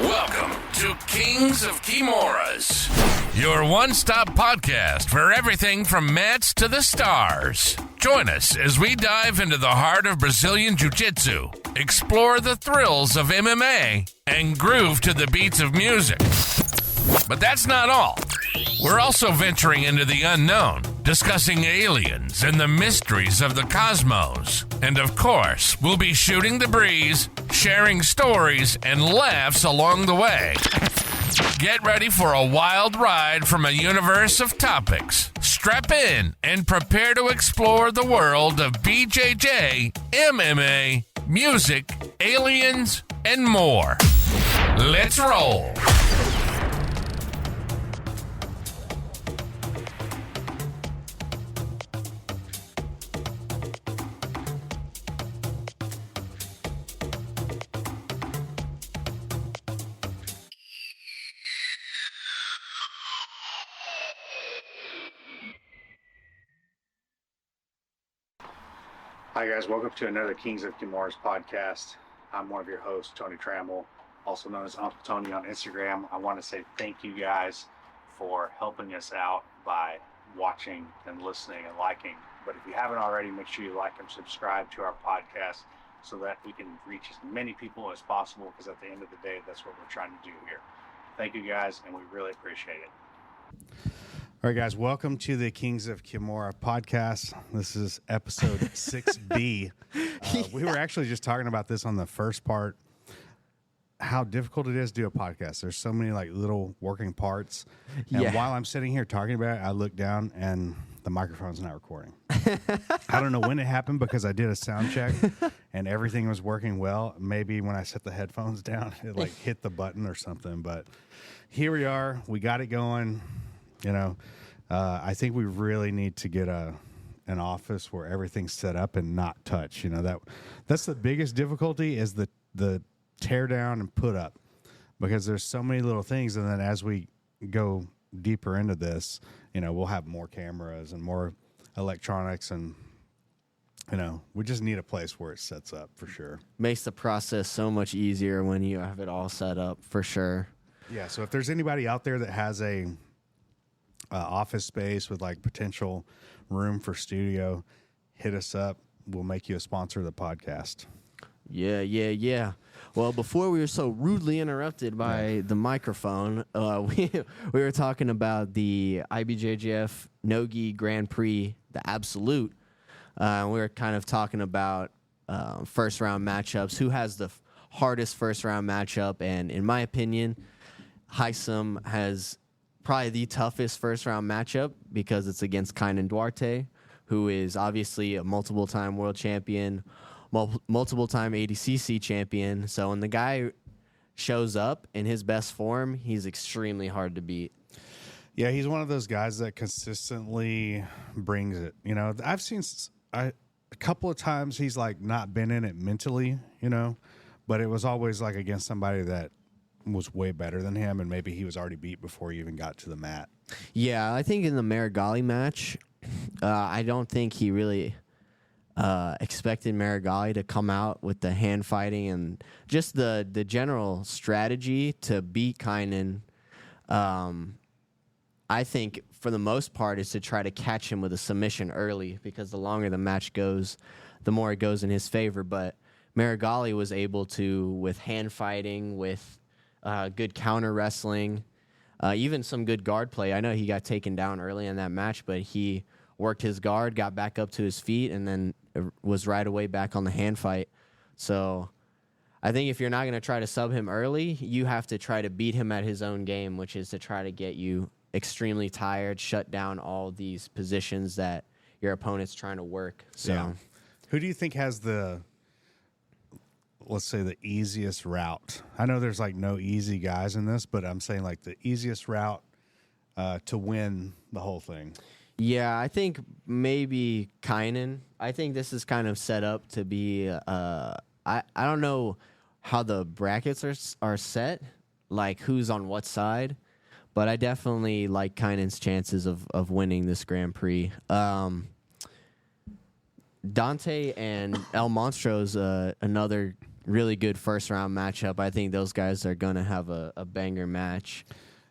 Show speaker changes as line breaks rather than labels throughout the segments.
Welcome to Kings of Kimuras, your one-stop podcast for everything from mats to the stars. Join us as we dive into the heart of Brazilian Jiu-Jitsu, explore the thrills of MMA, and groove to the beats of music. But that's not all. We're also venturing into the unknown, discussing aliens and the mysteries of the cosmos. And of course, we'll be shooting the breeze, sharing stories, and laughs along the way. Get ready for a wild ride from a universe of topics. Strap in and prepare to explore the world of BJJ, MMA, music, aliens, and more. Let's roll.
Hi guys, welcome to another Kings of Kimuras podcast. I'm one of your hosts, Tony Trammell, also known as Uncle Tony on Instagram. I want to say thank you guys for helping us out by watching and listening and liking. But if you haven't already, make sure you like and subscribe to our podcast so that we can reach as many people as possible, because at the end of the day, that's what we're trying to do here. Thank you guys, and we really appreciate it. All right, guys, welcome to the Kings of Kimura podcast. This is episode 6B. We were actually just talking about this on the first part, how difficult it is to do a podcast. There's so many like little working parts. And while I'm sitting here talking about it, I look down and the microphone's not recording. I don't know when it happened, because I did a sound check and everything was working well. Maybe when I set the headphones down, it like hit the button or something. But here we are. We got it going. You know, I think we really need to get an office where everything's set up and not touch. You know, that's the biggest difficulty, is the tear down and put up, because there's so many little things. And then as we go deeper into this, you know, we'll have more cameras and more electronics, and you know, we just need a place where it sets up for sure.
Makes the process so much easier when you have it all set up, for sure.
Yeah. So if there's anybody out there that has a office space with like potential room for studio, hit us up. We'll make you a sponsor of the podcast.
Yeah. Well, before we were so rudely interrupted by the microphone, we were talking about the IBJJF Nogi Grand Prix, the Absolute. We were kind of talking about first round matchups, who has the hardest first round matchup, and in my opinion, Heisam has probably the toughest first-round matchup, because it's against Kainan Duarte, who is obviously a multiple-time world champion, multiple-time ADCC champion. So when the guy shows up in his best form, he's extremely hard to beat.
Yeah, he's one of those guys that consistently brings it. You know, I've seen a couple of times he's like not been in it mentally, you know, but it was always like against somebody that was way better than him, and maybe he was already beat before he even got to the mat.
Yeah, I think in the Marigali match, I don't think he really expected Marigali to come out with the hand fighting and just the general strategy to beat Kainan. I think for the most part is to try to catch him with a submission early, because the longer the match goes, the more it goes in his favor. But Marigali was able to, with hand fighting, with good counter wrestling, even some good guard play. I know he got taken down early in that match, but he worked his guard, got back up to his feet, and then was right away back on the hand fight. So I think if you're not going to try to sub him early, you have to try to beat him at his own game, which is to try to get you extremely tired, shut down all these positions that your opponent's trying to work. So,
yeah. Who do you think has the, let's say, the easiest route? I know there's like no easy guys in this, but I'm saying like the easiest route to win the whole thing.
Yeah, I think maybe Kainan. I think this is kind of set up to be. I don't know how the brackets are set, like who's on what side, but I definitely like Kainan's chances of winning this Grand Prix. Dante and El Monstro's another really good first round matchup. I think those guys are gonna have a banger match.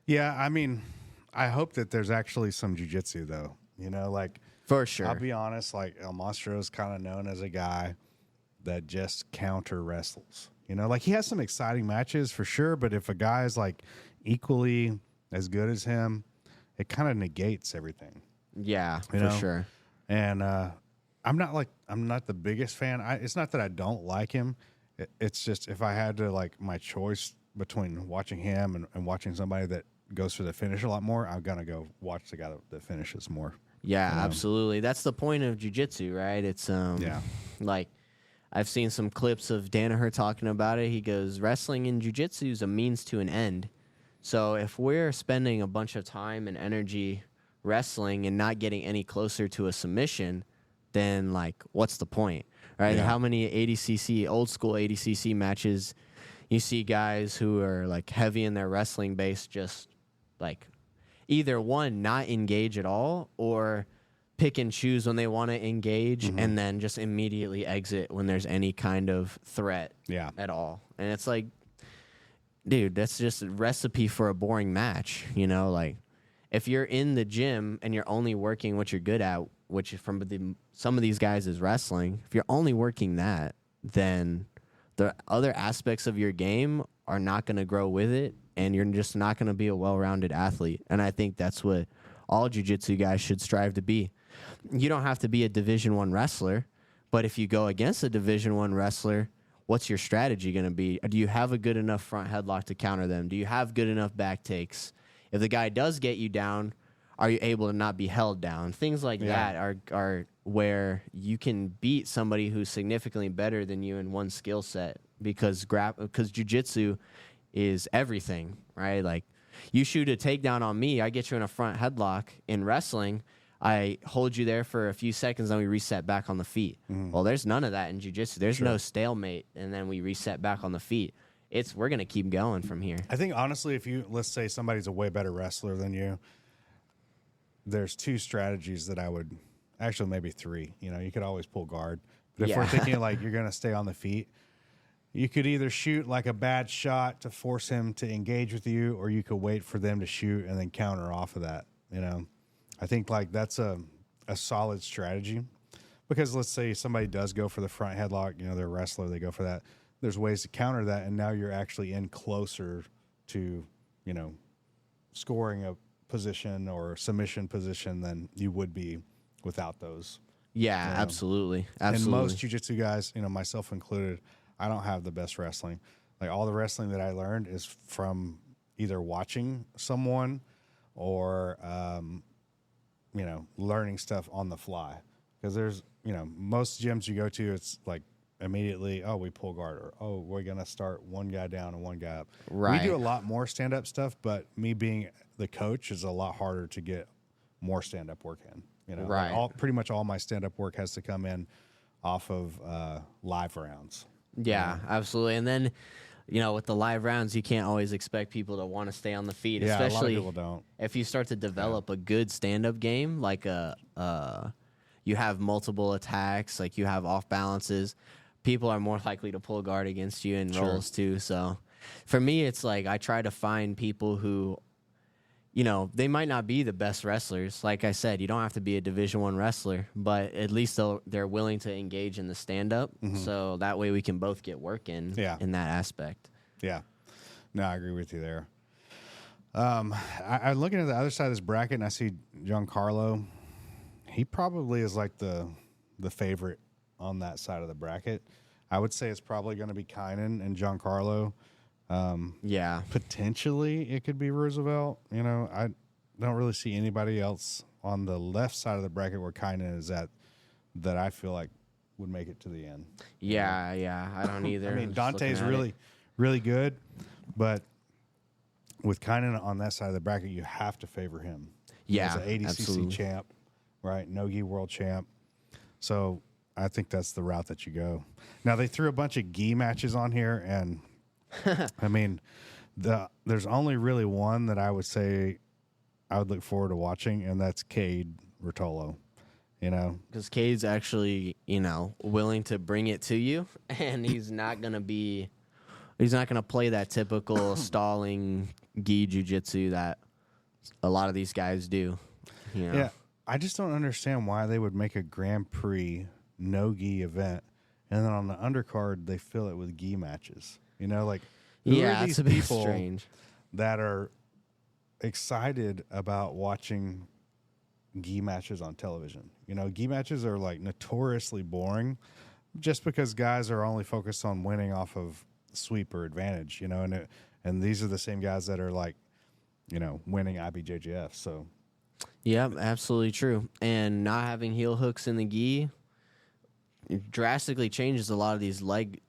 Yeah, I mean, I hope that there's actually some jiu-jitsu though. You know, like
For sure.
I'll be honest, like El Monstro is kind of known as a guy that just counter wrestles. You know, like he has some exciting matches for sure, but if a guy is like equally as good as him, it kind of negates everything.
Yeah,
You
for
know?
sure.
And I'm not the biggest fan. It's not that I don't like him. It's just if I had to like my choice between watching him and watching somebody that goes for the finish a lot more, I'm gonna go watch the guy that finishes more.
Yeah, absolutely. That's the point of jiu-jitsu, right? It's like I've seen some clips of Danaher talking about it. He goes, wrestling and jiu-jitsu is a means to an end. So if we're spending a bunch of time and energy wrestling and not getting any closer to a submission, then like what's the point, right?
Yeah.
How many old school ADCC matches you see guys who are like heavy in their wrestling base just like either one, not engage at all, or pick and choose when they want to engage and then just immediately exit when there's any kind of threat at all. And it's like, dude, that's just a recipe for a boring match, you know? Like, if you're in the gym and you're only working what you're good at, which from some of these guys is wrestling, if you're only working that, then the other aspects of your game are not going to grow with it, and you're just not going to be a well-rounded athlete. And I think that's what all jiu-jitsu guys should strive to be. You don't have to be a Division I wrestler, but if you go against a Division I wrestler, what's your strategy going to be? Do you have a good enough front headlock to counter them? Do you have good enough back takes? If the guy does get you down, are you able to not be held down? Things like that are where you can beat somebody who's significantly better than you in one skill set, because jiu-jitsu is everything, right? Like, you shoot a takedown on me, I get you in a front headlock. In wrestling, I hold you there for a few seconds, then we reset back on the feet. Well, there's none of that in jiu-jitsu. There's no stalemate, and then we reset back on the feet. We're going to keep going from here.
I think, honestly, let's say somebody's a way better wrestler than you, there's two strategies that I would, actually maybe three. You know, you could always pull guard. But if we're thinking like you're going to stay on the feet, you could either shoot like a bad shot to force him to engage with you, or you could wait for them to shoot and then counter off of that. You know, I think like that's a solid strategy, because let's say somebody does go for the front headlock, you know, they're a wrestler, they go for that. There's ways to counter that, and now you're actually in closer to, you know, scoring a position or submission position than you would be without those.
Yeah,
you know?
Absolutely.
And most jiu-jitsu guys, you know, myself included, I don't have the best wrestling. Like, all the wrestling that I learned is from either watching someone or, you know, learning stuff on the fly. Because there's, you know, most gyms you go to, it's like immediately, oh, we pull guard, or oh, we're going to start one guy down and one guy up.
Right.
We do a lot more stand-up stuff, but me being the coach is a lot harder to get more stand-up work in. You know,
right.
Like pretty much all my stand-up work has to come in off of live rounds.
Yeah, absolutely. And then, you know, with the live rounds, you can't always expect people to want to stay on the feet,
Yeah,
especially
a lot of people don't.
if you start to develop a good stand-up game, like you have multiple attacks, like you have off balances, people are more likely to pull guard against you in rolls too. So for me, it's like I try to find people who, you know, they might not be the best wrestlers. Like I said, you don't have to be a Division I wrestler, but at least they're willing to engage in the stand-up. So that way we can both get work in that aspect.
Yeah. No, I agree with you there. I'm looking at the other side of this bracket, and I see Giancarlo. He probably is like the favorite on that side of the bracket. I would say it's probably going to be Kynan and Giancarlo. Potentially it could be Roosevelt. You know, I don't really see anybody else on the left side of the bracket where Kynan is at that I feel like would make it to the end.
Yeah, I don't either.
I mean, Dante's really, really good, but with Kynan on that side of the bracket, you have to favor him.
Yeah,
he's an ADCC
absolutely.
champ, right? No-gi world champ. So I think that's the route that you go. Now, they threw a bunch of gi matches on here, and I mean, there's only really one that I would say I would look forward to watching, and that's Cade Rotolo. You know,
because Cade's actually, willing to bring it to you, and he's not gonna play that typical stalling gi jiu-jitsu that a lot of these guys do.
Yeah, I just don't understand why they would make a Grand Prix no gi event, and then on the undercard they fill it with gi matches. Who are these
it's a bit
people
strange
that are excited about watching gi matches on television? Gi matches are like notoriously boring just because guys are only focused on winning off of sweep or advantage, and these are the same guys that are like, winning IBJJF. So,
yep, absolutely true. And not having heel hooks in the gi drastically changes a lot of these leg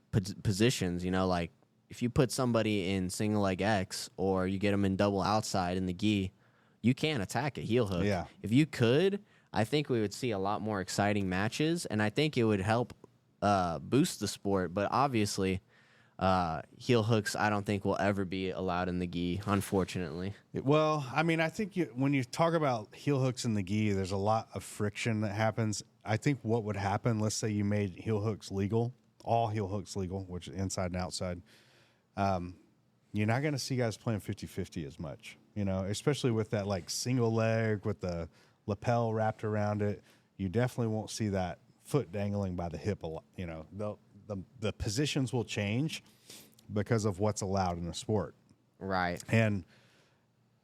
positions. Like if you put somebody in single leg X or you get them in double outside in the gi, you can't attack a heel hook.
Yeah.
If you could, I think we would see a lot more exciting matches, and I think it would help boost the sport. But obviously, heel hooks I don't think will ever be allowed in the gi, unfortunately.
Well, I mean, I think when you talk about heel hooks in the gi, there's a lot of friction that happens. I think what would happen, let's say you made heel hooks legal, all heel hooks legal, which is inside and outside, you're not going to see guys playing 50-50 as much, especially with that like single leg with the lapel wrapped around it. You definitely won't see that foot dangling by the hip a lot. The positions will change because of what's allowed in the sport.
Right.
And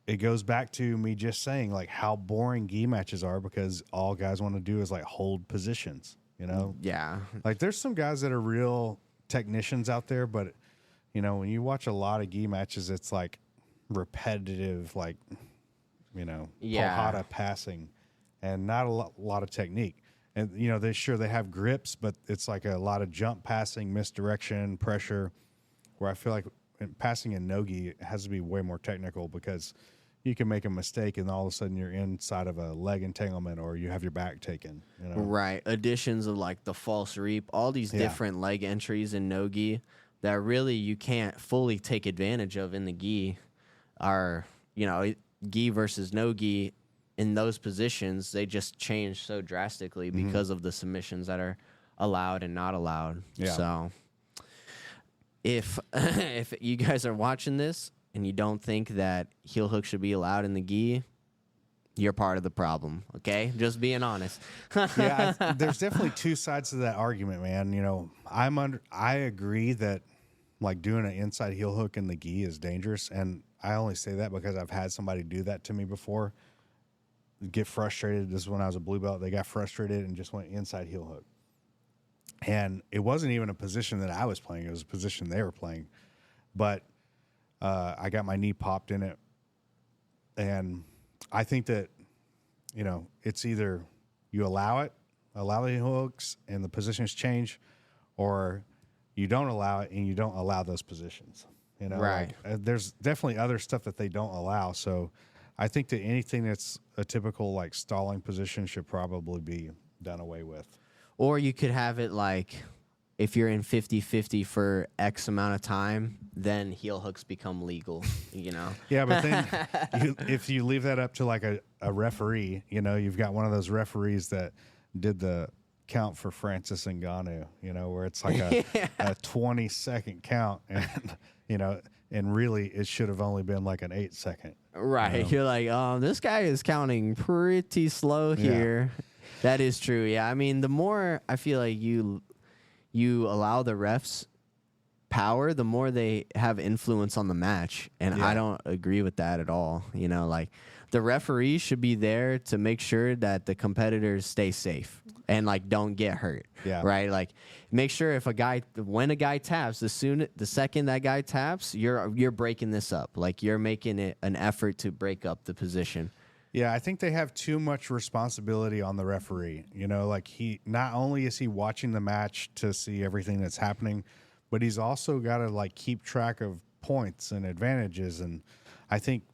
it goes back to me just saying like how boring gi matches are because all guys want to do is like hold positions,
Yeah.
Like there's some guys that are real technicians out there, but when you watch a lot of gi matches, it's like repetitive, like, Pohada passing and not a lot of technique. And, they have grips, but it's like a lot of jump passing, misdirection, pressure, where I feel like passing in no-gi has to be way more technical because you can make a mistake and all of a sudden you're inside of a leg entanglement or you have your back taken.
Right. Additions of like the false reap, all these different leg entries in no-gi that really you can't fully take advantage of in the gi are, gi versus no-gi. In those positions, they just change so drastically because of the submissions that are allowed and not allowed.
Yeah.
So if you guys are watching this and you don't think that heel hook should be allowed in the gi, you're part of the problem, okay? Just being honest.
Yeah, there's definitely two sides to that argument, man. I agree that like doing an inside heel hook in the gi is dangerous, and I only say that because I've had somebody do that to me before. Get frustrated. This is when I was a blue belt. They got frustrated and just went inside heel hook. And it wasn't even a position that I was playing. It was a position they were playing. But I got my knee popped in it. And I think that, it's either you allow the heel hooks and the positions change, or you don't allow it and you don't allow those positions.
Right.
There's definitely other stuff that they don't allow. So I think that anything that's a typical like stalling position should probably be done away with.
Or you could have it like if you're in 50-50 for X amount of time, then heel hooks become legal,
Yeah, but then if you leave that up to like a referee, you've got one of those referees that did the count for Francis Ngannou, where it's like a 20-second count and, and really it should have only been like an 8-second.
Right. You're like, this guy is counting pretty slow here. Yeah. That is true. Yeah. I mean, the more I feel like you allow the refs power, the more they have influence on the match. And I don't agree with that at all. Like the referee should be there to make sure that the competitors stay safe and like don't get hurt.
Yeah.
Right. Like make sure when a guy taps, the second that guy taps, you're breaking this up. Like you're making it an effort to break up the position.
Yeah, I think they have too much responsibility on the referee. Like he not only is he watching the match to see everything that's happening, but he's also got to like keep track of points and advantages. And I think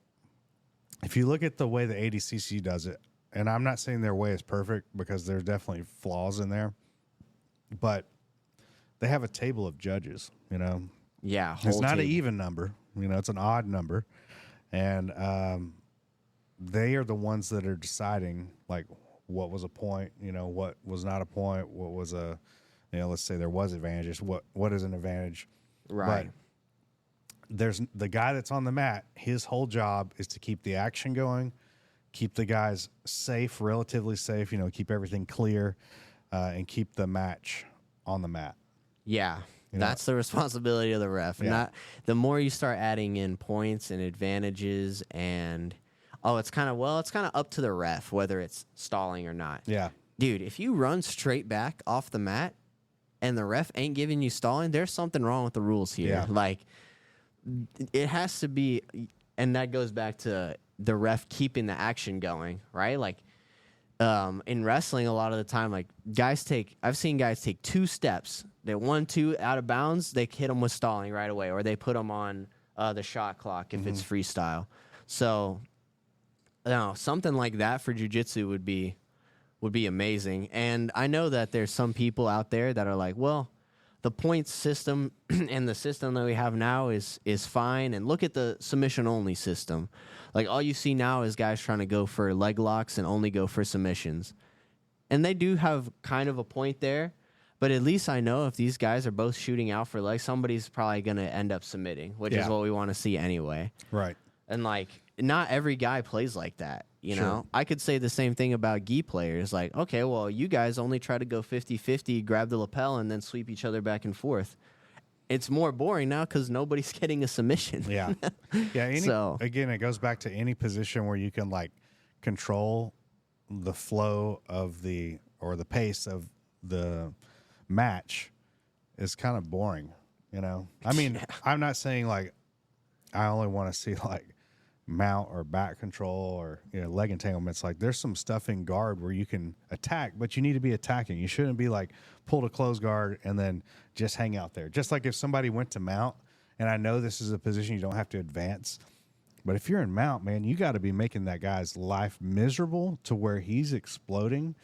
if you look at the way the ADCC does it, and I'm not saying their way is perfect because there's definitely flaws in there, but they have a table of judges,
Yeah.
It's not an even number, it's an odd number. And they are the ones that are deciding like what was a point, what was not a point, what was a, let's say there was advantages, what is an advantage.
Right.
But there's the guy that's on the mat, his whole job is to keep the action going, keep the guys safe, relatively safe, keep everything clear, and keep the match on the mat.
Yeah. That's the responsibility of the ref.
Yeah.
The more you start adding in points and advantages and it's kind of up to the ref whether it's stalling or not.
Yeah.
Dude, if you run straight back off the mat and the ref ain't giving you stalling, there's something wrong with the rules here.
Yeah.
Like, it has to be, and that goes back to the ref keeping the action going, right? Like, in wrestling, a lot of the time, like, I've seen guys take 2 steps. They 1-2 out of bounds, they hit them with stalling right away, or they put them on the shot clock if it's freestyle. So, something like that for jiu-jitsu would be amazing. And I know that there's some people out there that are like, well, the point system and the system that we have now is fine. And look at the submission-only system. Like, all you see now is guys trying to go for leg locks and only go for submissions. And they do have kind of a point there. But at least I know if these guys are both shooting out for legs, somebody's probably going to end up submitting, which is what we want to see anyway.
Right.
And, like, not every guy plays like that, you know? I could say the same thing about gi players. Like, okay, well, you guys only try to go 50-50, grab the lapel, and then sweep each other back and forth. It's more boring now because nobody's getting a submission.
Yeah. Yeah. Again, it goes back to any position where you can, like, control the flow of the pace of the match is kind of boring, I mean, I'm not saying, like, I only want to see, like, mount or back control or leg entanglements. Like, there's some stuff in guard where you can attack, but you need to be attacking. You shouldn't be like pull to close guard and then just hang out there. Just like if somebody went to mount, and I know this is a position you don't have to advance, but if you're in mount, man, you got to be making that guy's life miserable to where he's exploding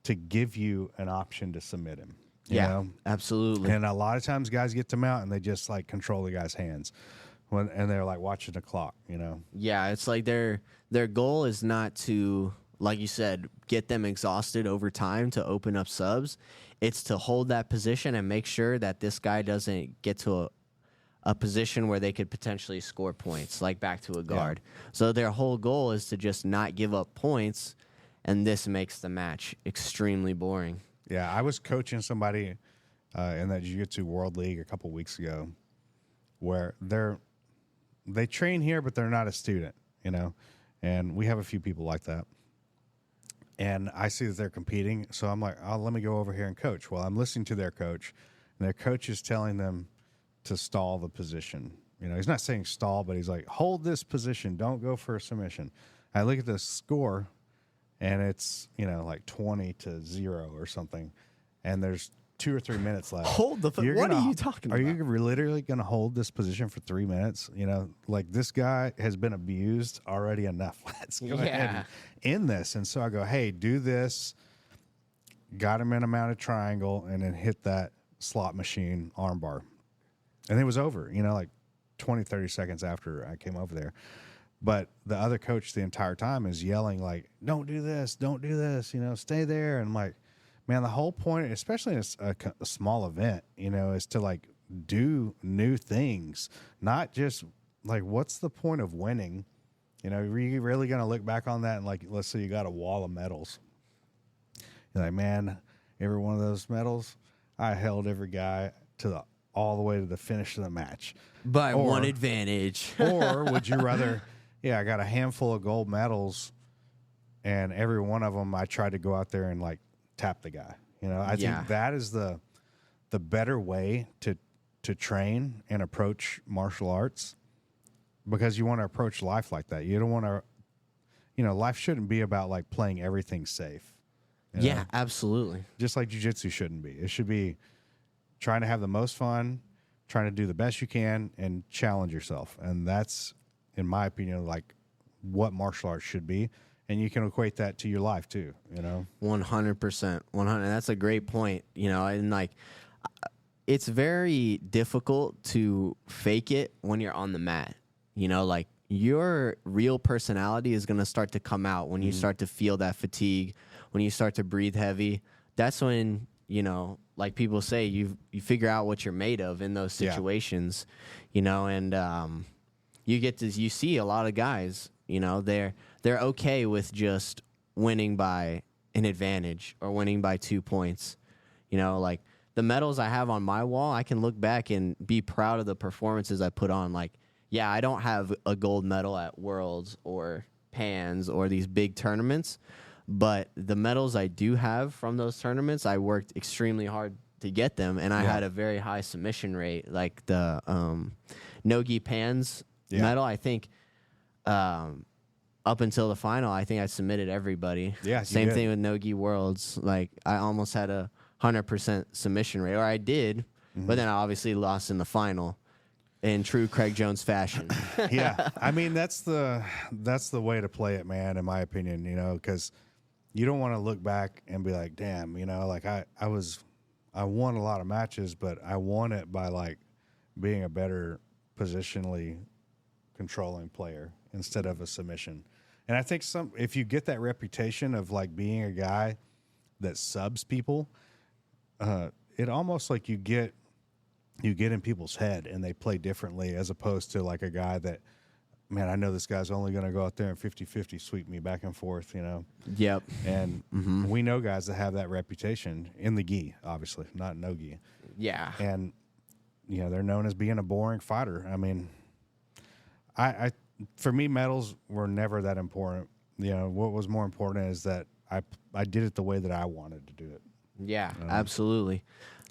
to give you an option to submit him. You know?
Absolutely.
And a lot of times guys get to mount and they just like control the guy's hands. And they're like watching the clock,
Yeah, it's like their goal is not to, like you said, get them exhausted over time to open up subs. It's to hold that position and make sure that this guy doesn't get to a position where they could potentially score points, like back to a guard. Yeah. So their whole goal is to just not give up points, and this makes the match extremely boring.
Yeah, I was coaching somebody in that Jiu-Jitsu World League a couple weeks ago where they train here, but they're not a student, and we have a few people like that. And I see that they're competing, so I'm like, oh, let me go over here and coach. Well, I'm listening to their coach, and their coach is telling them to stall the position. He's not saying stall, but he's like, hold this position. Don't go for a submission. I look at the score, and it's, like 20-0 or something, and there's 2 or 3 minutes left.
Hold the what are you talking about?
Are you literally going to hold this position for 3 minutes? Like, this guy has been abused already enough. Let's go ahead and end this. And so I go, hey, do this. Got him in a mounted triangle, and then hit that slot machine armbar. And it was over, like 20, 30 seconds after I came over there. But the other coach the entire time is yelling, like, don't do this, stay there. And I'm like, man, the whole point, especially in a small event, is to, like, do new things, not just, like, what's the point of winning? Are you really going to look back on that and, like, let's say you got a wall of medals. You're like, man, every one of those medals, I held every guy all the way to the finish of the match.
By one advantage.
Or would you rather, I got a handful of gold medals, and every one of them I tried to go out there and, like, tap the guy. I think that is the better way to train and approach martial arts, because you want to approach life like that. You don't want to, life shouldn't be about, like, playing everything safe.
Yeah, absolutely.
Just like jiu-jitsu shouldn't be. It should be trying to have the most fun, trying to do the best you can, and challenge yourself. And that's, in my opinion, like, what martial arts should be. And you can equate that to your life too,
100%. 100. That's a great point. And, like, it's very difficult to fake it when you're on the mat. Like, your real personality is going to start to come out when you start to feel that fatigue, when you start to breathe heavy, that's when, you know, like people say, you figure out what you're made of in those situations, you know, and you see a lot of guys, you know, they're okay with just winning by an advantage or winning by 2 points. You know, like the medals I have on my wall, I can look back and be proud of the performances I put on. Like, yeah, I don't have a gold medal at Worlds or Pans or these big tournaments, but the medals I do have from those tournaments, I worked extremely hard to get them, and I had a very high submission rate. Like the Nogi Pans medal, I think up until the final, I think I submitted everybody.
Yeah,
same thing with Nogi Worlds. Like I almost had a 100% submission rate, or I did, but then I obviously lost in the final in true Craig Jones fashion.
Yeah, I mean that's the way to play it, man. In my opinion, you know, because you don't want to look back and be like, damn, you know, like I won a lot of matches, but I won it by like being a better positionally controlling player instead of a submission. And I think if you get that reputation of like being a guy that subs people, it almost like you get in people's head and they play differently as opposed to like a guy that, man, I know this guy's only going to go out there and 50-50 sweep me back and forth, you know?
Yep.
And we know guys that have that reputation in the gi, obviously, not no gi.
Yeah.
And, you know, they're known as being a boring fighter. I mean, for me, medals were never that important. You know, what was more important is that I did it the way that I wanted to do it.
Yeah, absolutely.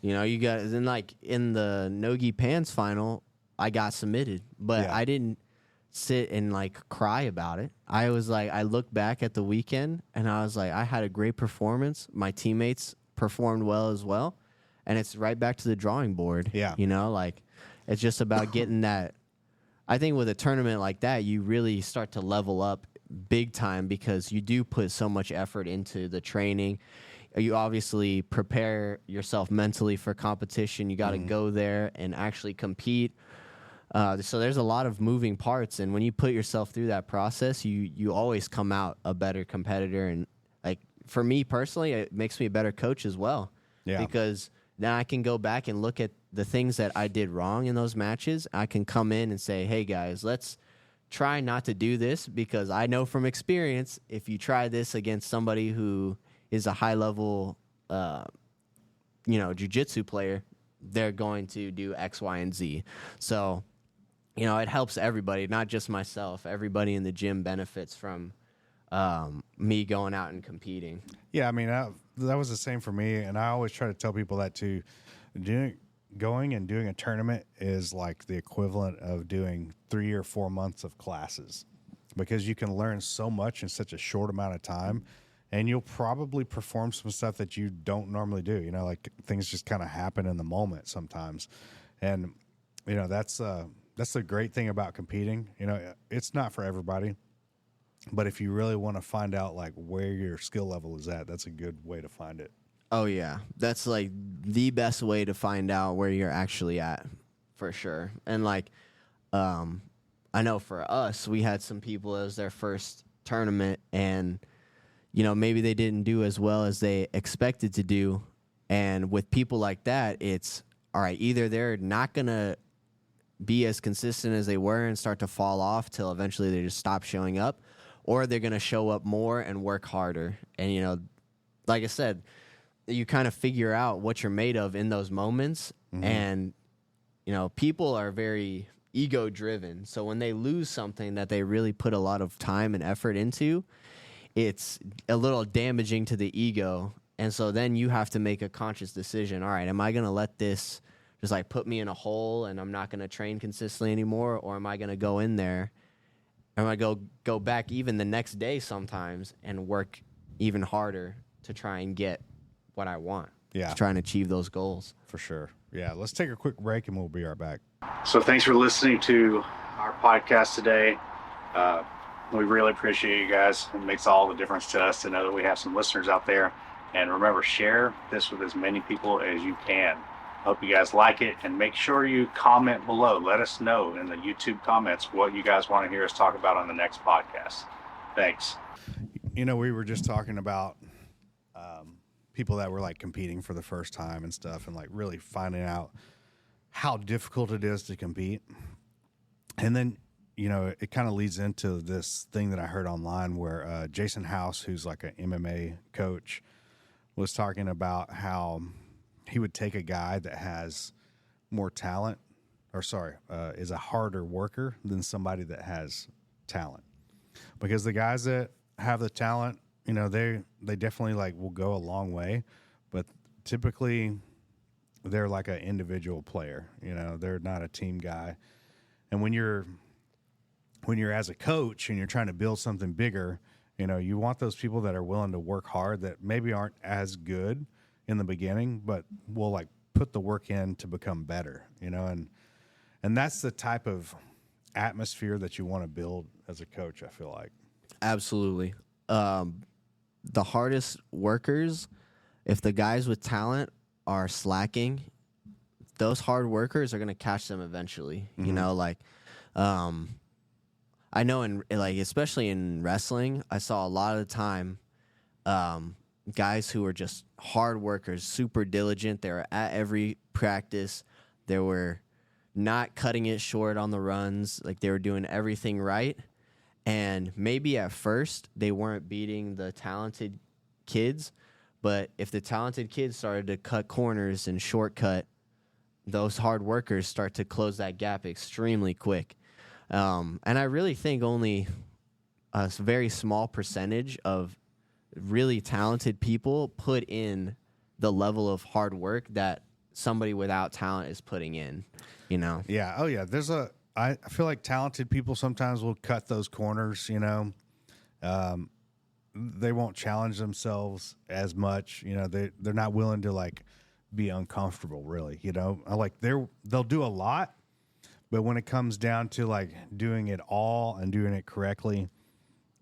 You know, you got then like in the Nogi Pans final, I got submitted, but I didn't sit and like cry about it. I was like, I looked back at the weekend and I was like, I had a great performance. My teammates performed well as well, and it's right back to the drawing board.
Yeah,
you know, like it's just about getting that. I think with a tournament like that, you really start to level up big time because you do put so much effort into the training. You obviously prepare yourself mentally for competition. You got to go there and actually compete. So there's a lot of moving parts, and when you put yourself through that process, you always come out a better competitor. And like for me personally, it makes me a better coach as well. Yeah, because now I can go back and look at the things that I did wrong in those matches. I can come in and say, hey guys, let's try not to do this, because I know from experience, if you try this against somebody who is a high level, jiu-jitsu player, they're going to do X, Y, and Z. So, you know, it helps everybody, not just myself. Everybody in the gym benefits from me going out and competing.
Yeah, I mean, that was the same for me, and I always try to tell people that too. Going and doing a tournament is like the equivalent of doing 3 or 4 months of classes, because you can learn so much in such a short amount of time, and you'll probably perform some stuff that you don't normally do. You know, like things just kind of happen in the moment sometimes, and you know that's the great thing about competing. You know, it's not for everybody, but if you really want to find out like where your skill level is at, that's a good way to find it.
Oh, yeah. That's, like, the best way to find out where you're actually at, for sure. And, like, I know for us, we had some people, it was their first tournament, and, you know, maybe they didn't do as well as they expected to do. And with people like that, it's, all right, either they're not going to be as consistent as they were and start to fall off till eventually they just stop showing up, or they're going to show up more and work harder. And, you know, like I said, you kind of figure out what you're made of in those moments. And, you know, people are very ego driven. So when they lose something that they really put a lot of time and effort into, it's a little damaging to the ego. And so then you have to make a conscious decision. All right, am I going to let this just like put me in a hole and I'm not going to train consistently anymore? Or am I going to go in there? Am I go back even the next day sometimes and work even harder to try and get what I want.
Yeah.
To try and achieve those goals.
For sure. Yeah. Let's take a quick break and we'll be right back.
So thanks for listening to our podcast today. We really appreciate you guys. It makes all the difference to us to know that we have some listeners out there. And remember, share this with as many people as you can. Hope you guys like it, and make sure you comment below. Let us know in the YouTube comments what you guys want to hear us talk about on the next podcast. Thanks.
You know, we were just talking about people that were like competing for the first time and stuff, and like really finding out how difficult it is to compete. And then, you know, it kind of leads into this thing that I heard online where Jason House, who's like an MMA coach, was talking about how he would take a guy that has more talent, is a harder worker than somebody that has talent. Because the guys that have the talent, you know, they definitely like will go a long way, but typically they're like an individual player. You know, they're not a team guy. And when you're as a coach and you're trying to build something bigger, you know, you want those people that are willing to work hard, that maybe aren't as good in the beginning, but will like put the work in to become better, you know, and that's the type of atmosphere that you want to build as a coach, I feel like.
Absolutely. The hardest workers, if the guys with talent are slacking, those hard workers are going to catch them eventually. Mm-hmm. You know, like, I know especially in wrestling, I saw a lot of the time, guys who were just hard workers, super diligent. They were at every practice. They were not cutting it short on the runs. Like, they were doing everything right. And maybe at first they weren't beating the talented kids, but if the talented kids started to cut corners and shortcut, those hard workers start to close that gap extremely quick. And I really think only a very small percentage of really talented people put in the level of hard work that somebody without talent is putting in, you know?
Yeah. Oh, yeah. I feel like talented people sometimes will cut those corners, you know. They won't challenge themselves as much, you know. They're not willing to like be uncomfortable, really, you know. Like they'll do a lot, but when it comes down to like doing it all and doing it correctly,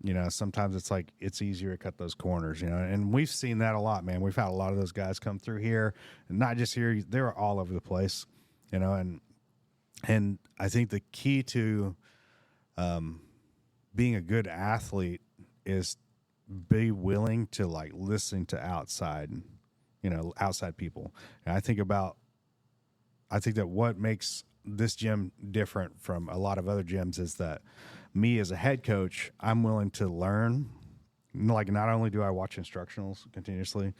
you know, sometimes it's like it's easier to cut those corners, you know. And we've seen that a lot, man. We've had a lot of those guys come through here, and not just here; they're all over the place, you know. And I think the key to being a good athlete is be willing to like listen to outside people. And I think that what makes this gym different from a lot of other gyms is that me as a head coach, I'm willing to learn. Like, not only do I watch instructionals continuously,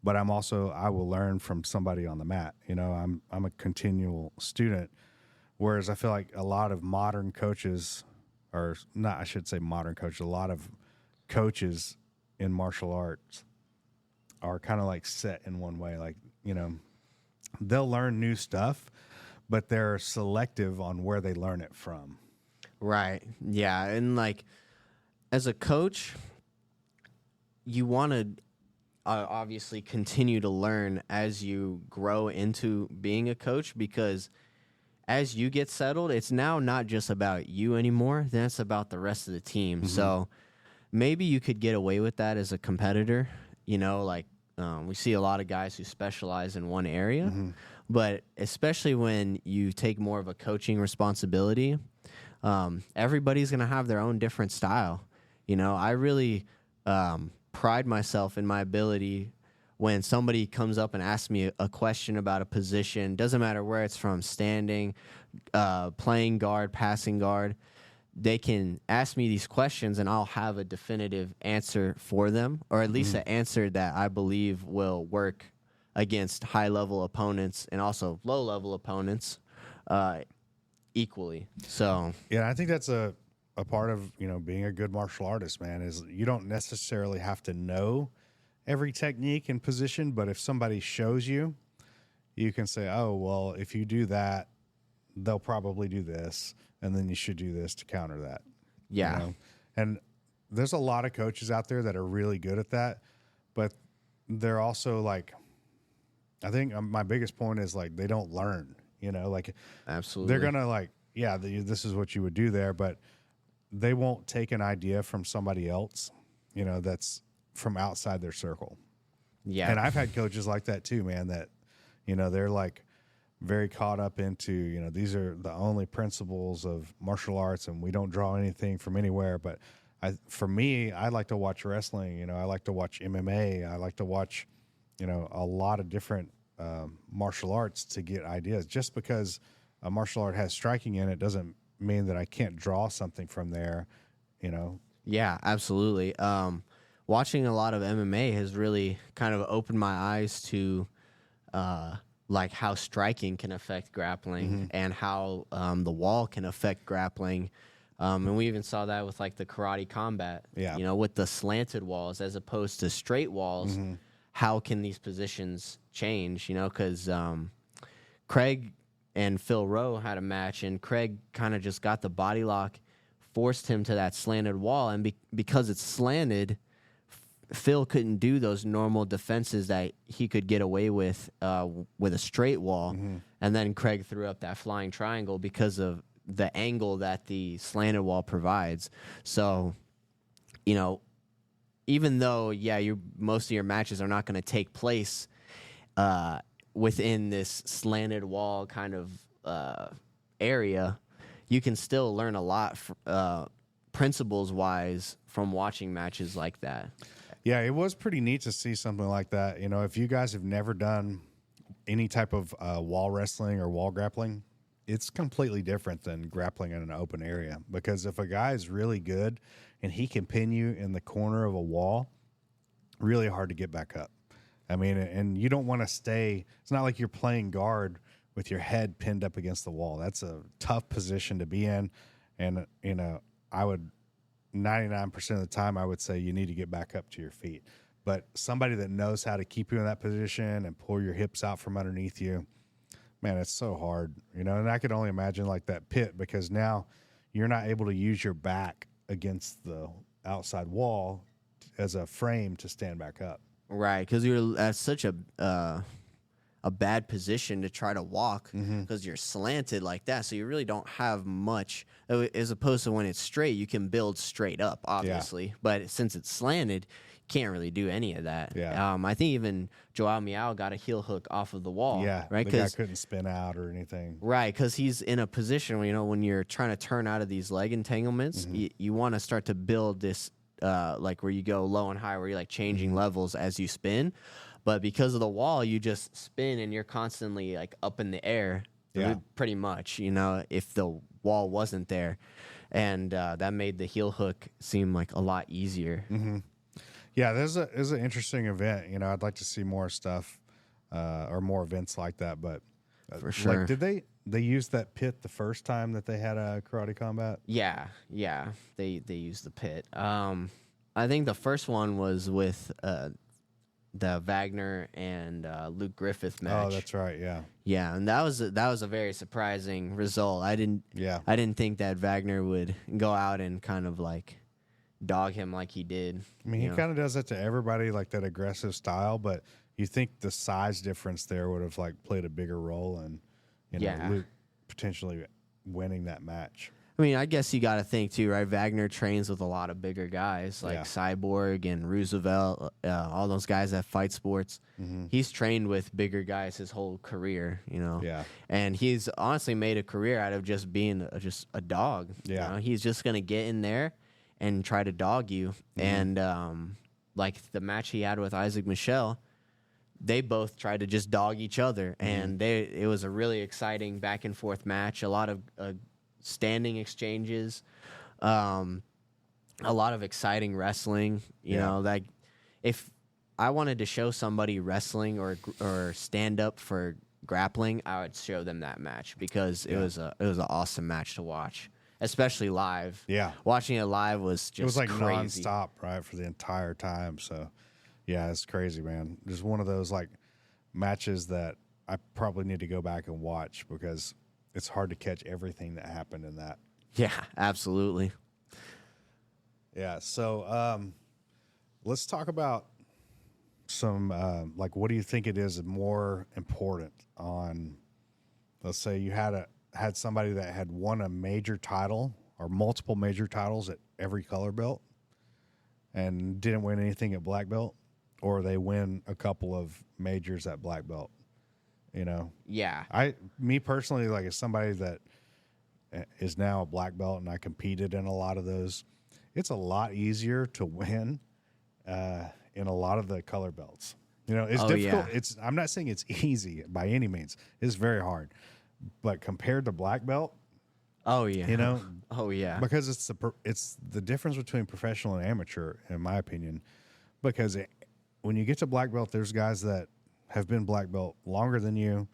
but I will learn from somebody on the mat. You know, I'm a continual student. Whereas I feel like a lot of modern coaches, or not, I should say modern coaches, a lot of coaches in martial arts are kind of like set in one way. Like, you know, they'll learn new stuff, but they're selective on where they learn it from.
Right. Yeah. And like, as a coach, you want to obviously continue to learn as you grow into being a coach, because as you get settled, it's now not just about you anymore. Then it's about the rest of the team. Mm-hmm. So maybe you could get away with that as a competitor. You know, like we see a lot of guys who specialize in one area. Mm-hmm. But especially when you take more of a coaching responsibility, everybody's going to have their own different style. You know, I really pride myself in my ability when somebody comes up and asks me a question about a position, doesn't matter where it's from, standing, playing guard, passing guard, they can ask me these questions and I'll have a definitive answer for them, or at least an answer that I believe will work against high-level opponents and also low-level opponents equally. So
yeah, I think that's a part of, you know, being a good martial artist, man, is you don't necessarily have to know every technique and position, but if somebody shows you, you can say, oh, well, if you do that, they'll probably do this, and then you should do this to counter that.
Yeah.
You know? And there's a lot of coaches out there that are really good at that, but they're also like, I think my biggest point is like they don't learn, you know, like
absolutely
they're going to like, yeah, this is what you would do there, but they won't take an idea from somebody else, you know, that's from outside their circle.
Yeah.
And I've had coaches like that too, man, that, you know, they're like very caught up into, you know, these are the only principles of martial arts and we don't draw anything from anywhere. But For me, I like to watch wrestling. You know, I like to watch MMA. I like to watch, you know, a lot of different martial arts to get ideas. Just because a martial art has striking in it doesn't mean that I can't draw something from there, you know.
Yeah, absolutely. Watching a lot of MMA has really kind of opened my eyes to like how striking can affect grappling and how the wall can affect grappling. And we even saw that with like the karate combat, you know, with the slanted walls as opposed to straight walls. How can these positions change, you know, because Craig and Phil Rowe had a match, and Craig kind of just got the body lock, forced him to that slanted wall, and because it's slanted, Phil couldn't do those normal defenses that he could get away with a straight wall, and then Craig threw up that flying triangle because of the angle that the slanted wall provides. So, you know, even though, most of your matches are not going to take place within this slanted wall kind of area, you can still learn a lot principles-wise from watching matches like that.
Yeah, it was pretty neat to see something like that. You know, if you guys have never done any type of wall wrestling or wall grappling, it's completely different than grappling in an open area. Because if a guy is really good and he can pin you in the corner of a wall, really hard to get back up. I mean, and you don't want to stay. It's not like you're playing guard with your head pinned up against the wall. That's a tough position to be in. And, you know, 99% of the time, I would say you need to get back up to your feet. But somebody that knows how to keep you in that position and pull your hips out from underneath you, man, it's so hard, you know. And I could only imagine like that pit, because now you're not able to use your back against the outside wall as a frame to stand back up.
Right, because you're at such a bad position to try to walk because you're slanted like that. So you really don't have much, as opposed to when it's straight, you can build straight up, obviously. Yeah. But since it's slanted, you can't really do any of that.
Yeah.
I think even Joao Miao got a heel hook off of the wall.
Yeah,
right?
The guy couldn't spin out or anything.
Right, because he's in a position where, you know, when you're trying to turn out of these leg entanglements, you want to start to build this, like where you go low and high, where you're like changing levels as you spin. But because of the wall, you just spin and you're constantly like up in the air, pretty much, you know, if the wall wasn't there. And that made the heel hook seem like a lot easier.
Yeah, there's an interesting event. You know, I'd like to see more stuff or more events like that. But
for sure.
Like, did they use that pit the first time that they had a karate combat?
Yeah, they used the pit. I think the first one was with the Wagner and Luke Griffith match.
Oh, that's right. Yeah.
Yeah, and that was a very surprising result. I didn't think that Wagner would go out and kind of like dog him like he did.
I mean, he kind of does that to everybody, like that aggressive style. But you think the size difference there would have like played a bigger role in, you know, Luke potentially winning that match.
I mean, I guess you got to think too, right? Wagner trains with a lot of bigger guys like Cyborg and Roosevelt, all those guys that fight sports. He's trained with bigger guys his whole career, you know.
Yeah.
And he's honestly made a career out of just being just a dog.
Yeah.
You know? He's just gonna get in there and try to dog you. And like the match he had with Isaac Michel, they both tried to just dog each other, and it was a really exciting back and forth match. A lot of standing exchanges, a lot of exciting wrestling. You know, like if I wanted to show somebody wrestling or stand up for grappling, I would show them that match, because it was an awesome match to watch, especially live.
Yeah,
watching it live was just
like
crazy.
nonstop, right, for the entire time. So yeah, it's crazy, man. Just one of those like matches that I probably need to go back and watch, because it's hard to catch everything that happened in that.
Yeah, absolutely.
Yeah, so let's talk about some, like, what do you think it is more important on, let's say you had somebody that had won a major title or multiple major titles at every color belt and didn't win anything at black belt, or they win a couple of majors at black belt. You know, me personally, like, as somebody that is now a black belt and I competed in a lot of those, it's a lot easier to win in a lot of the color belts. You know, it's difficult.
Yeah.
I'm not saying it's easy by any means. It's very hard. But compared to black belt,
Oh yeah.
you know,
Oh yeah.
because it's the difference between professional and amateur, in my opinion. Because when you get to black belt, there's guys that have been black belt longer than you.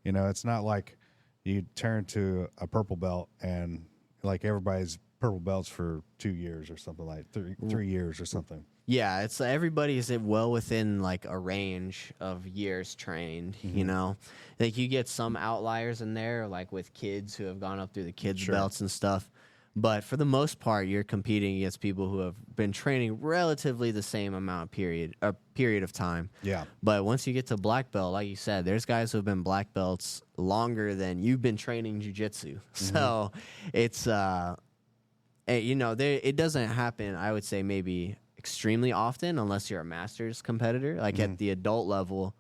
You know, it's not like you turn to a purple belt and like everybody's purple belts for 2 years or something, like 3 years or something.
Yeah, it's everybody's well within like a range of years trained, you know. Like you get some outliers in there, like with kids who have gone up through the kids belts and stuff. But for the most part, you're competing against people who have been training relatively the same amount of period of time.
Yeah.
But once you get to black belt, like you said, there's guys who have been black belts longer than you've been training jiu-jitsu. So it's you know, it doesn't happen, I would say, maybe extremely often unless you're a masters competitor. Like at the adult level,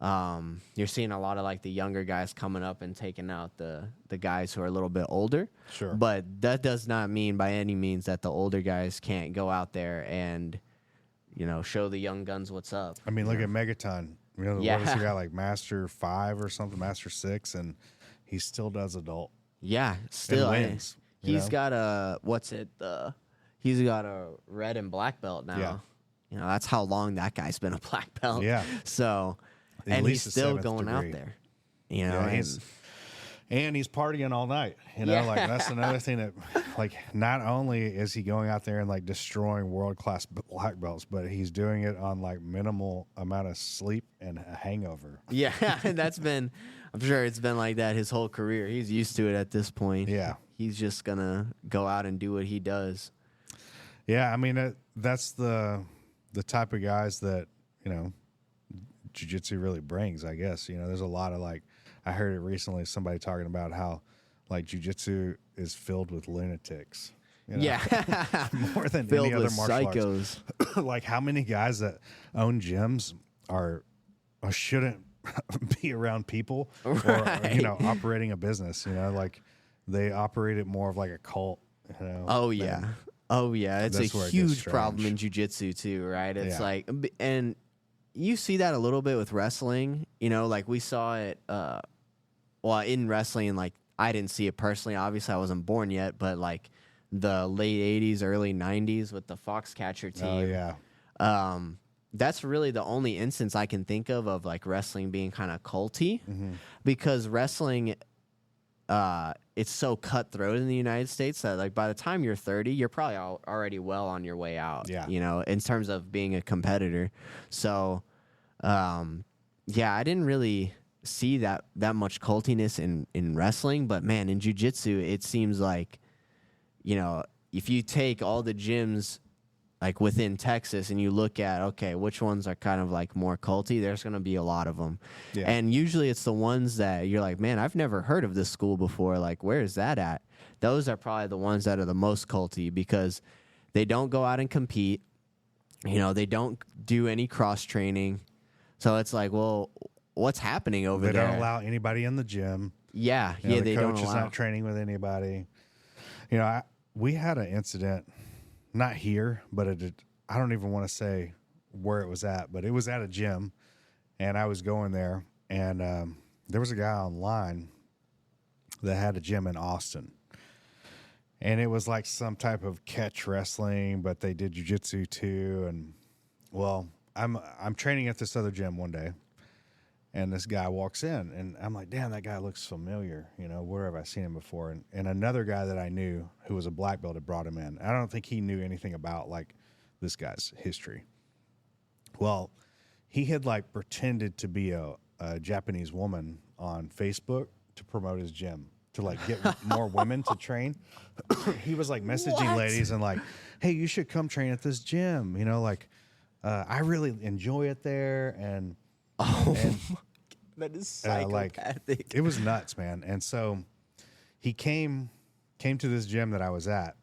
you're seeing a lot of like the younger guys coming up and taking out the guys who are a little bit older.
Sure.
But that does not mean by any means that the older guys can't go out there and, you know, show the young guns what's up.
I mean, look at Megaton. You know,
Yeah.
what has he got, like Master 5 or something, Master 6, and he still does adult.
Yeah, still.
And wins.
He's got a, he's got a red and black belt now.
Yeah.
You know, that's how long that guy's been a black belt.
Yeah.
So,
At
and
least
he's
the
still
7th
going out
degree.
there. You know,
Yeah, and he's partying all night. You know, like that's another thing that, like, not only is he going out there and like destroying world-class black belts, but he's doing it on like minimal amount of sleep and a hangover.
Yeah, I'm sure it's been like that his whole career. He's used to it at this point.
Yeah.
He's just going to go out and do what he does.
Yeah, I mean, that's the type of guys that, you know, jiu-jitsu really brings, I guess. You know, there's a lot of like, I heard it recently, somebody talking about how like jiu-jitsu is filled with lunatics. You know?
Yeah.
More than
Filled
any other
with
martial
psychos.
arts. Like how many guys that own gyms are or shouldn't be around people or, you know, operating a business, you know, like they operate it more of like a cult, you know.
Oh, yeah. Oh, yeah. It's a
That's where it gets
huge
strange.
problem in jiu-jitsu, too, right? It's
Yeah.
like, and you see that a little bit with wrestling. You know, like we saw it, well, in wrestling, like I didn't see it personally. Obviously, I wasn't born yet, but like the late 80s, early 90s with the Foxcatcher team.
Oh, yeah.
That's really the only instance I can think of like wrestling being kind of culty, because wrestling, it's so cutthroat in the United States that like by the time you're 30, you're probably already well on your way out.
Yeah.
You know, in terms of being a competitor. So, yeah, I didn't really see that much cultiness in wrestling, but man, in jiu-jitsu, it seems like, you know, if you take all the gyms like within Texas and you look at, okay, which ones are kind of like more culty, there's going to be a lot of them.
Yeah.
And usually it's the ones that you're like, man, I've never heard of this school before. Like, where is that at? Those are probably the ones that are the most culty because they don't go out and compete. You know, they don't do any cross training. So it's like, well, what's happening over there?
They don't allow anybody in the gym.
Yeah,
You know,
yeah,
the
they
coach
don't
is
allow.
not training with anybody. You know, we had an incident, not here, but I don't even want to say where it was at, but it was at a gym, and I was going there, and there was a guy online that had a gym in Austin, and it was like some type of catch wrestling, but they did jiu-jitsu too. And well, I'm training at this other gym one day, and this guy walks in, and I'm like, damn, that guy looks familiar. You know, where have I seen him before? And another guy that I knew who was a black belt had brought him in. I don't think he knew anything about like this guy's history. Well, he had like pretended to be a Japanese woman on Facebook to promote his gym, to like get more women to train. He was like messaging ladies and like, hey, you should come train at this gym. You know, like, I really enjoy it there. And
That is
like,
psychopathic.
it was nuts, man. And so he came to this gym that I was at,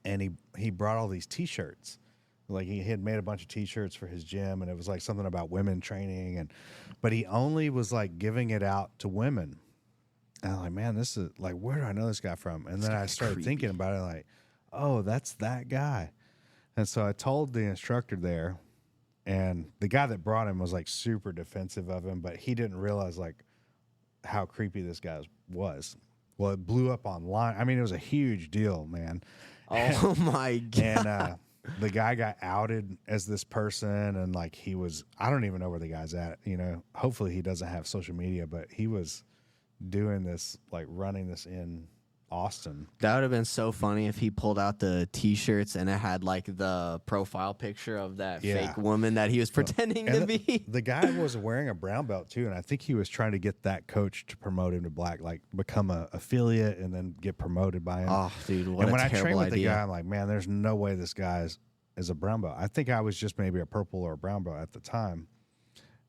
and he brought all these T-shirts. Like he had made a bunch of T-shirts for his gym, and it was like something about women training, but he only was like giving it out to women. And I'm like, man, this is like, where do I know this guy from? And then I started thinking about it, like, oh, that's that guy. And so I told the instructor there, and the guy that brought him was like super defensive of him, but he didn't realize like how creepy this guy was. Well, it blew up online. I mean, it was a huge deal, man.
Oh my God.
And the guy got outed as this person, and like I don't even know where the guy's at, you know. Hopefully he doesn't have social media, but he was doing this, like running this in Austin.
That would have been so funny if he pulled out the T-shirts and it had like the profile picture of that fake woman that he was pretending to be.
The guy was wearing a brown belt too, and I think he was trying to get that coach to promote him to black, like become a affiliate and then get promoted by him.
Oh, dude, what
and
a
when I
terrible
trained with
idea.
the guy, I'm like, man, there's no way this guy is a brown belt. I think I was just maybe a purple or a brown belt at the time.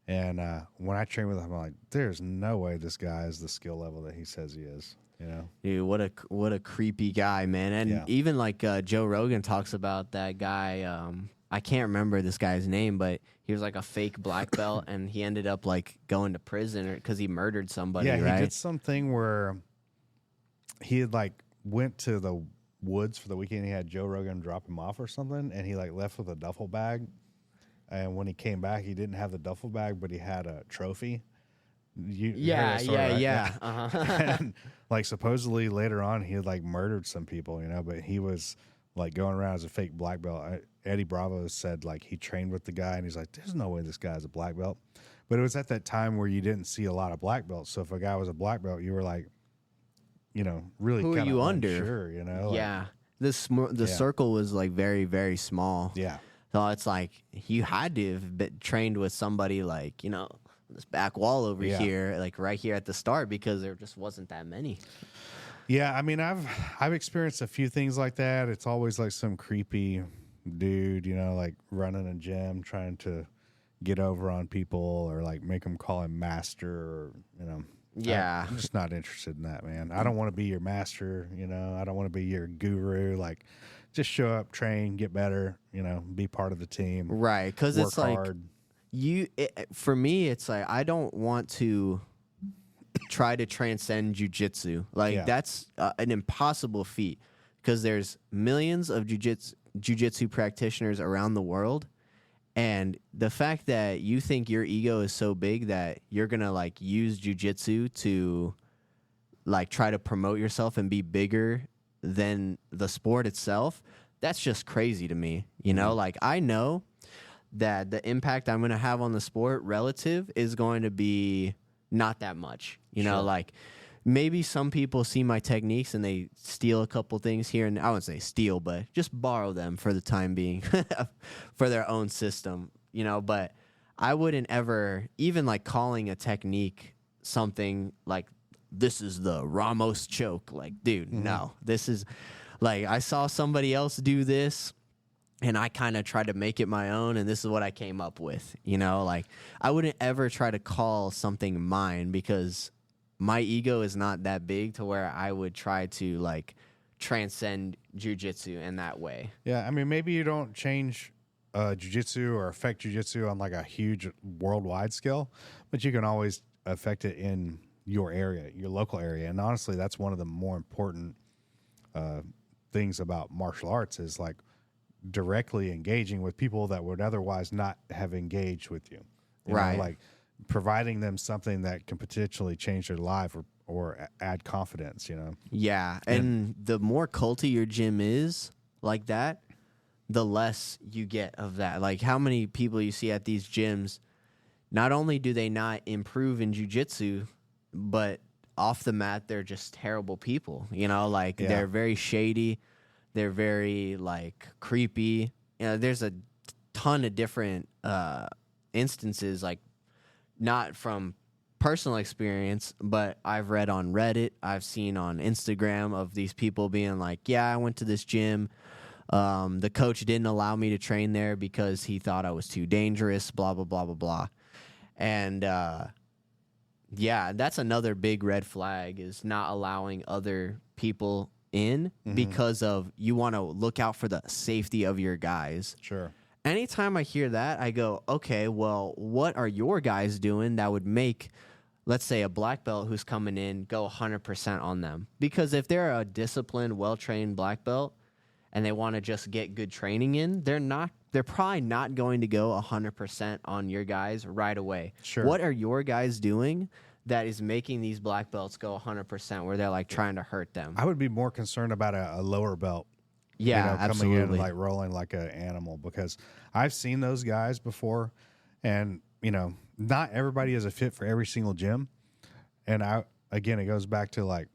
And when I trained with him, I'm like, there's no way this guy is the skill level that he says he is. You know,
dude, what a creepy guy, man. And even like Joe Rogan talks about that guy. I can't remember this guy's name, but he was like a fake black belt, and he ended up like going to prison because he murdered somebody.
Yeah,
right?
He did something where he had like went to the woods for the weekend. He had Joe Rogan drop him off or something, and he like left with a duffel bag. And when he came back, he didn't have the duffel bag, but he had a trophy.
Yeah. Uh-huh.
And like supposedly later on he had like murdered some people, you know, but he was like going around as a fake black belt. Eddie Bravo said like he trained with the guy, and he's like, there's no way this guy's a black belt. But it was at that time where you didn't see a lot of black belts. So if a guy was a black belt, you were like, you know, really
who are you under?
Unsure, you know?
Yeah. The circle was like very, very small.
Yeah.
So it's like you had to have been trained with somebody like, you know, this back wall over here, like right here at the start, because there just wasn't that many.
Yeah, I mean, I've experienced a few things like that. It's always like some creepy dude, you know, like running a gym, trying to get over on people or like make them call him master, or, you know.
Yeah.
I'm just not interested in that, man. I don't want to be your master, you know. I don't want to be your guru. Like, just show up, train, get better, you know, be part of the team.
Right, because it's like
hard.
For me, it's like I don't want to try to transcend jiu-jitsu. Like that's an impossible feat, because there's millions of jiu-jitsu practitioners around the world, and the fact that you think your ego is so big that you're gonna like use jiu-jitsu to like try to promote yourself and be bigger than the sport itself, that's just crazy to me. You know, like I know that the impact I'm going to have on the sport relative is going to be not that much. You know, like maybe some people see my techniques and they steal a couple things here, and I wouldn't say steal, but just borrow them for the time being for their own system, you know. But I wouldn't ever, even like calling a technique something like, this is the Ramos choke. Like, dude, no, this is like, I saw somebody else do this and I kind of tried to make it my own, and this is what I came up with, you know. Like, I wouldn't ever try to call something mine, because my ego is not that big to where I would try to like transcend jiu-jitsu in that way.
Yeah, I mean, maybe you don't change jiu-jitsu or affect jiu-jitsu on like a huge worldwide scale, but you can always affect it in your area, your local area. And honestly, that's one of the more important things about martial arts, is like directly engaging with people that would otherwise not have engaged with you. You know, like providing them something that can potentially change their life or add confidence, you know?
Yeah. And the more culty your gym is like that, the less you get of that. Like, how many people you see at these gyms, not only do they not improve in jiu-jitsu, but off the mat, they're just terrible people. You know, like they're very shady. They're very like creepy. You know, there's a ton of different instances, like not from personal experience, but I've read on Reddit, I've seen on Instagram of these people being like, yeah, I went to this gym. The coach didn't allow me to train there because he thought I was too dangerous, blah, blah, blah, blah, blah. And yeah, that's another big red flag, is not allowing other people in because of you want to look out for the safety of your guys.
Sure.
Anytime I hear that, I go, okay, well, what are your guys doing that would make, let's say, a black belt who's coming in go 100% on them? Because if they're a disciplined, well-trained black belt and they want to just get good training in, they're probably not going to go 100% on your guys right away.
Sure.
What are your guys doing that is making these black belts go 100% where they're like trying to hurt them?
I would be more concerned about a lower belt.
Yeah,
coming
absolutely.
in like rolling like an animal, because I've seen those guys before, and not everybody is a fit for every single gym. And again, it goes back to like,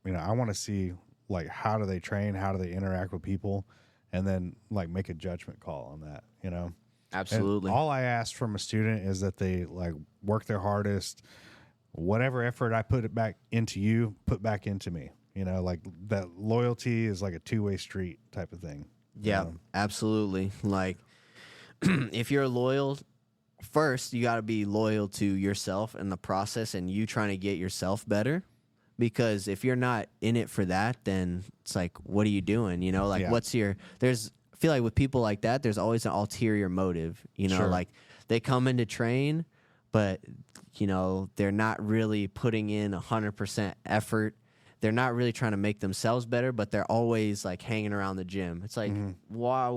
I want to see like how do they train, how do they interact with people, and then like make a judgment call on that.
Absolutely.
And all I ask from a student is that they like work their hardest. Whatever effort I put back into you, put back into me. Like that loyalty is like a two-way street type of thing.
Yeah, absolutely. Like if you're loyal, first you got to be loyal to yourself and the process and you trying to get yourself better. Because if you're not in it for that, then it's like, what are you doing? Like I feel like with people like that, there's always an ulterior motive,
Sure.
Like they come in to train, but they're not really putting in 100% effort. They're not really trying to make themselves better, but they're always like hanging around the gym. It's like, why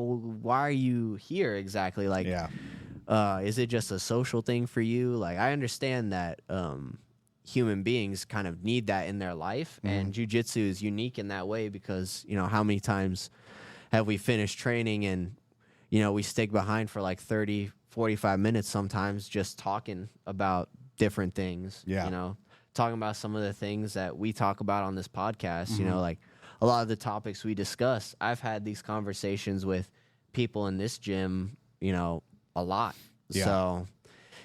are you here exactly? Like, is it just a social thing for you? Like, I understand that human beings kind of need that in their life, and jiu-jitsu is unique in that way because, how many times have we finished training and, we stick behind for like 30, 45 minutes sometimes just talking about different things, talking about some of the things that we talk about on this podcast, like a lot of the topics we discuss. I've had these conversations with people in this gym, a lot.
Yeah.
So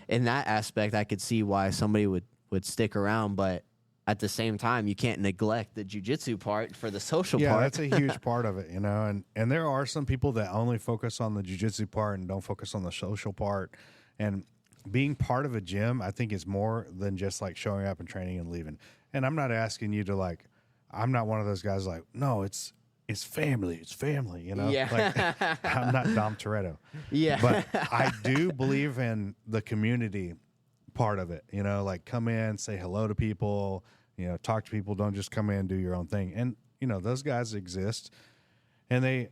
in that aspect, I could see why somebody would stick around, but at the same time, you can't neglect the jiu-jitsu part for the social part.
Yeah, that's a huge part of it, and there are some people that only focus on the jiu-jitsu part and don't focus on the social part. And being part of a gym, I think, is more than just like showing up and training and leaving. And I'm not asking you to like, I'm not one of those guys like, no, it's family,
Yeah.
Like, I'm not Dom Toretto.
Yeah.
But I do believe in the community part of it, like come in, say hello to people, talk to people, don't just come in and do your own thing. And, those guys exist, and they,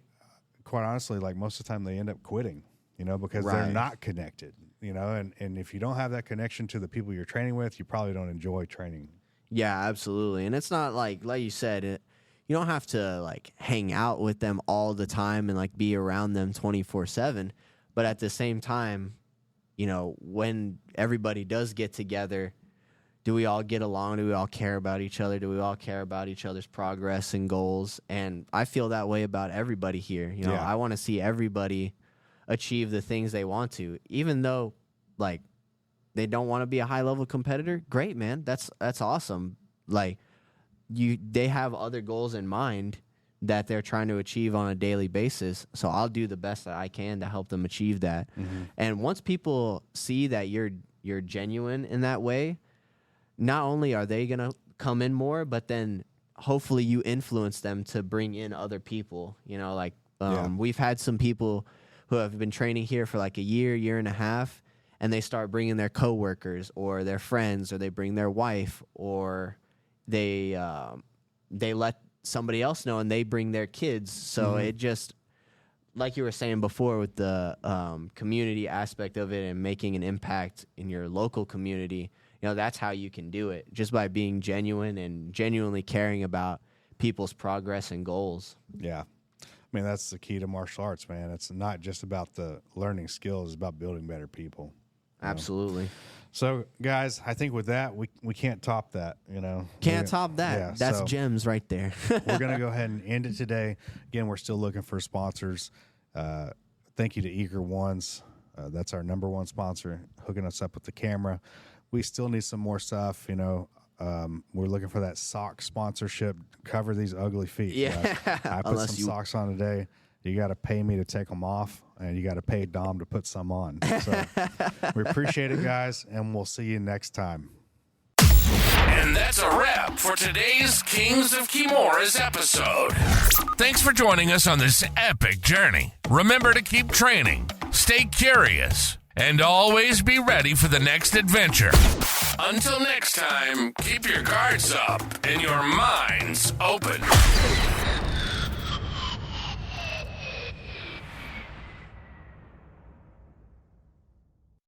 quite honestly, like most of the time they end up quitting, because they're not connected. And if you don't have that connection to the people you're training with, you probably don't enjoy training.
Yeah, absolutely. And it's not like you said, you don't have to like hang out with them all the time and like be around them 24/7. But at the same time, when everybody does get together, do we all get along? Do we all care about each other? Do we all care about each other's progress and goals? And I feel that way about everybody here. I want to see everybody achieve the things they want to, even though like they don't want to be a high level competitor. Great, man. That's awesome. Like they have other goals in mind that they're trying to achieve on a daily basis. So I'll do the best that I can to help them achieve that. And once people see that you're genuine in that way, not only are they going to come in more, but then hopefully you influence them to bring in other people. We've had some people who have been training here for like a year and a half, and they start bringing their coworkers or their friends, or they bring their wife, or they let somebody else know and they bring their kids. So it just, like you were saying before with the community aspect of it and making an impact in your local community, that's how you can do it, just by being genuine and genuinely caring about people's progress and goals.
Yeah. I mean, that's the key to martial arts, man. It's not just about the learning skills, it's about building better people.
Absolutely.
So, guys, I think with that, we can't top that,
Can't top that.
Yeah,
that's gems right there.
We're going to go ahead and end it today. Again, we're still looking for sponsors. Thank you to Eager Ones. That's our number one sponsor, hooking us up with the camera. We still need some more stuff, we're looking for that sock sponsorship. Cover these ugly feet.
Yeah.
I put some socks on today. You got to pay me to take them off, and you got to pay Dom to put some on. So we appreciate it, guys, and we'll see you next time.
And that's a wrap for today's Kings of Kimuras episode. Thanks for joining us on this epic journey. Remember to keep training, stay curious, and always be ready for the next adventure. Until next time, keep your guards up and your minds open.